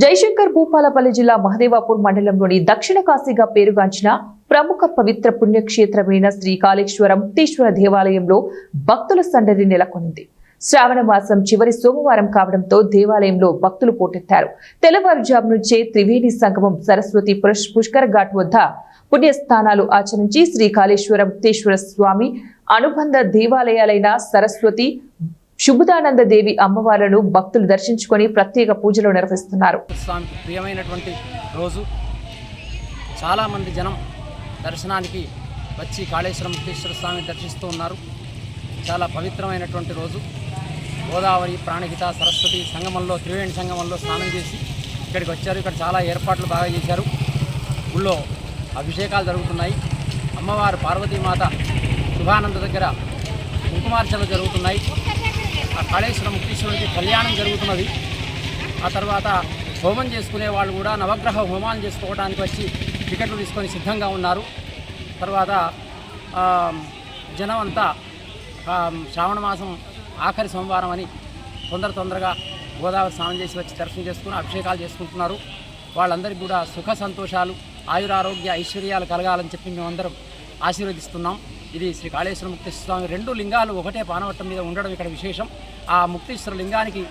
జయశంకర్ భూపాలపల్లి జిల్లా మహదేవాపూర్ మండలంలోని దక్షిణ కాశీగా పేరుగాంచిన ప్రముఖ పవిత్ర పుణ్యక్షేత్రమైన శ్రీ కాళేశ్వరం ముక్తేశ్వర దేవాలయంలో భక్తుల సందడి నెలకొంది. శ్రావణ మాసం చివరి సోమవారం కావడంతో దేవాలయంలో భక్తులు పోటెత్తారు. తెల్లవారుజాము నుంచే త్రివేణి సంగమం సరస్వతి పుష్కర ఘాట్ వద్ద పుణ్యస్థానాలు ఆచరించి శ్రీ కాళేశ్వరం ముక్తేశ్వర స్వామి అనుబంధ దేవాలయాలైన సరస్వతి శుభదానంద దేవి అమ్మవార్లను భక్తులు దర్శించుకొని ప్రత్యేక పూజలు నిర్వహిస్తున్నారు. స్వామికి ప్రియమైనటువంటి రోజు. చాలా మంది జనం దర్శనానికి వచ్చి కాళేశ్వరం ముక్తేశ్వర స్వామిని దర్శిస్తూ ఉన్నారు. చాలా పవిత్రమైనటువంటి రోజు. గోదావరి ప్రాణహిత సరస్వతి సంగమంలో త్రివేణి సంగమంలో స్నానం చేసి ఇక్కడికి వచ్చారు. ఇక్కడ చాలా ఏర్పాట్లు బాగా చేశారు. ఊళ్ళో అభిషేకాలు జరుగుతున్నాయి. అమ్మవారు పార్వతీమాత శుభానంద దగ్గర కుంకుమార్చనలు జరుగుతున్నాయి. ఆ కాళేశ్వరం ముక్తేశ్వరుడికి కళ్యాణం జరుగుతున్నది. ఆ తర్వాత హోమం చేసుకునే వాళ్ళు కూడా నవగ్రహ హోమాలు చేసుకోవడానికి వచ్చి టికెట్లు తీసుకొని సిద్ధంగా ఉన్నారు. తర్వాత జనం అంతా శ్రావణ మాసం ఆఖరి సోమవారం అని తొందరగా గోదావరి స్నానం చేసి వచ్చి దర్శనం చేసుకుని అభిషేకాలు చేసుకుంటున్నారు. వాళ్ళందరికీ కూడా సుఖ సంతోషాలు, ఆయురారోగ్య ఐశ్వర్యాలు కలగాలని చెప్పి మేమందరం ఆశీర్వదిస్తున్నాం. ఇది శ్రీ కాళేశ్వర ముక్తేశ్వర స్వామి రెండు లింగాలు ఒకటే పానవట్టం మీద ఉండడం ఇక్కడ విశేషం. ఆ ముక్తేశ్వర లింగానికి